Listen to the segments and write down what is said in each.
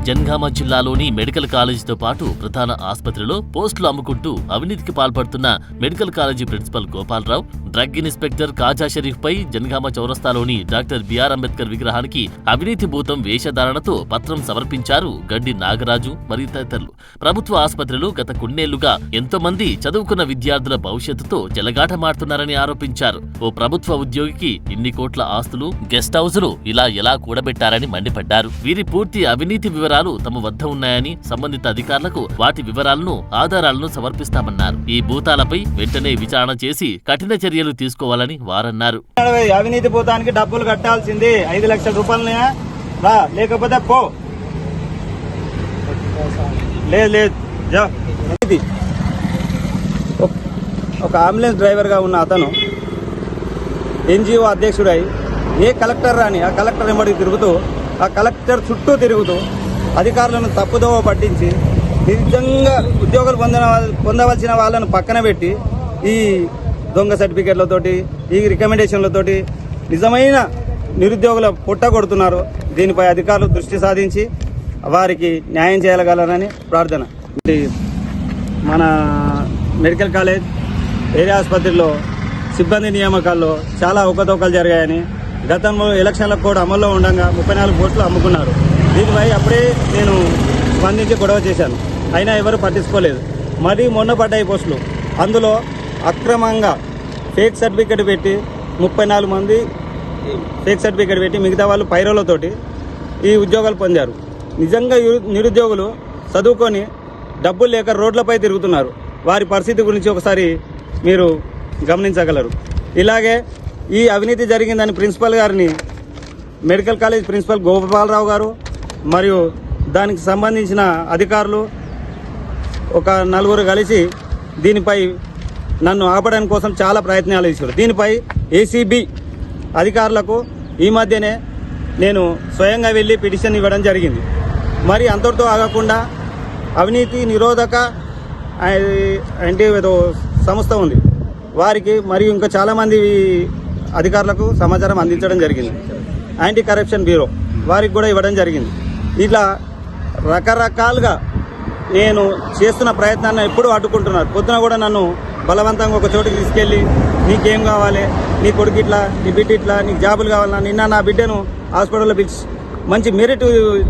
జనగామ జిల్లాలోని మెడికల్ కాలేజీతో పాటు ప్రధాన ఆసుపత్రిలో పోస్టులు అమ్ముకుంటూ అవినీతికి పాల్పడుతున్న medical college principal Gopala Rao, drug inspector Kaja Sharif పై జనగామ చౌరస్తాలోని డాక్టర్ బిఆర్ అంబేద్కర్ విగ్రహానికి అవినీతి భూతం వేషధారణతో పత్రం సమర్పించారు గడ్డి నాగరాజు మరియు తదితరులు. ప్రభుత్వ ఆసుపత్రిలో గత కొన్నేళ్లుగా ఎంతో మంది చదువుకున్న విద్యార్థుల భవిష్యత్తుతో చెలగాటమాడుతున్నారని ఆరోపించారు. ఓ ప్రభుత్వ ఉద్యోగికి ఇన్ని కోట్ల ఆస్తులు, గెస్ట్ హౌజులు ఇలా ఎలా కూడబెట్టారని మండిపడ్డారు. వీరి పూర్తి అవినీతి వివరాలు తమ వద్ద ఉన్నాయని సంబంధిత అధికారులకు వాటి వివరాలను, ఆధారాలను సమర్పిస్తామన్నారు. ఈ భూతాలపై వెంటనే విచారణ చేసి కఠిన చర్యలు తీసుకోవాలని వారన్నారు. అవినీతి భూతానికి డబ్బులు కట్టాల్సింది 5 లక్షల రూపాయలనే రా, లేకపోతే పో. లేదు ఒక అంబులెన్స్ డ్రైవర్ గా ఉన్న అతను ఎన్జిఓ అధ్యక్షుడై ఏ కలెక్టర్ రాని ఆ కలెక్టర్ వెంబడి తిరుగుతూ, ఆ కలెక్టర్ చుట్టూ తిరుగుతూ అధికారులను తప్పుదోవ పట్టించి నిజంగా ఉద్యోగాలు పొందవలసిన వాళ్ళను పక్కన పెట్టి ఈ దొంగ సర్టిఫికెట్లతోటి, ఈ రికమెండేషన్లతోటి నిజమైన నిరుద్యోగుల పుట్ట కొడుతున్నారు. దీనిపై అధికారులు దృష్టి సాధించి వారికి న్యాయం చేయగలరని ప్రార్థన. మన మెడికల్ కాలేజ్ ఏరియా ఆసుపత్రిలో సిబ్బంది నియామకాల్లో చాలా అవకతవకలు జరిగాయని, గతంలో ఎలక్షన్ల కోడ్ అమల్లో ఉండగా 34 కోట్లు అమ్ముకున్నారు. దీనిపై అప్పుడే నేను స్పందించి గొడవ చేశాను. అయినా ఎవరు పట్టించుకోలేదు. మరి మొన్న పడ్డాయి పోస్టులు, అందులో అక్రమంగా ఫేక్ సర్టిఫికెట్ పెట్టి 34 మంది ఫేక్ సర్టిఫికెట్ పెట్టి మిగతా వాళ్ళు పైరోలతోటి ఈ ఉద్యోగాలు పొందారు. నిజంగా నిరుద్యోగులు చదువుకొని డబ్బులు లేక రోడ్లపై తిరుగుతున్నారు. వారి పరిస్థితి గురించి ఒకసారి మీరు గమనించగలరు. ఇలాగే ఈ అవినీతి జరిగిందని ప్రిన్సిపల్ గారిని, మెడికల్ కాలేజ్ ప్రిన్సిపల్ గోపాలరావు గారు మరియు దానికి సంబంధించిన అధికారులు ఒక 4 కలిసి దీనిపై నన్ను ఆపడానికి కోసం చాలా ప్రయత్నాలు చేశారు. దీనిపై ఏసీబీ అధికారులకు ఈ మధ్యనే నేను స్వయంగా వెళ్ళి పిటిషన్ ఇవ్వడం జరిగింది. మరి అంతటితో ఆగకుండా అవినీతి నిరోధక అంటే ఏదో సంస్థ ఉంది, వారికి మరియు ఇంకా చాలామంది అధికారులకు సమాచారం అందించడం జరిగింది. యాంటీ కరప్షన్ బ్యూరో వారికి కూడా ఇవ్వడం జరిగింది. ఇట్లా రకరకాలుగా నేను చేస్తున్న ప్రయత్నాన్ని ఎప్పుడూ అడ్డుకుంటున్నారు. పొద్దున కూడా నన్ను బలవంతంగా ఒక చోటుకి తీసుకెళ్ళి, నీకేం కావాలి, నీ కొడుకు ఇట్లా, నీ బిడ్డ ఇట్లా, నీకు జాబులు కావాలన్నా, నిన్న నా బిడ్డను హాస్పిటల్లో పిలిచి మంచి మెరిట్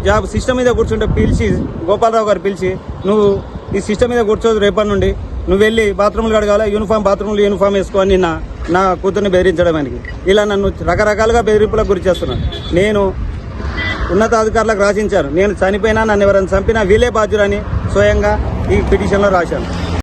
జాబ్ సిస్టమ్ మీద కూర్చుంటే పిలిచి, గోపాలరావు గారు పిలిచి, నువ్వు ఈ సిస్టమ్ మీద కూర్చోదు, రేపటి నుండి నువ్వు వెళ్ళి బాత్రూమ్లు కడగాలి, బాత్రూమ్లు యూనిఫామ్ వేసుకొని నా కూతుర్ని బెదిరించడానికి, ఇలా నన్ను రకరకాలుగా బెదిరింపులకు గురి చేస్తున్నాను. నేను ఉన్నతాధికారులకు రాసించాను. నేను చనిపోయినా, నన్ను ఎవరైనా చంపినా వీలే బాధ్యులని స్వయంగా ఈ పిటిషన్లో రాశాను.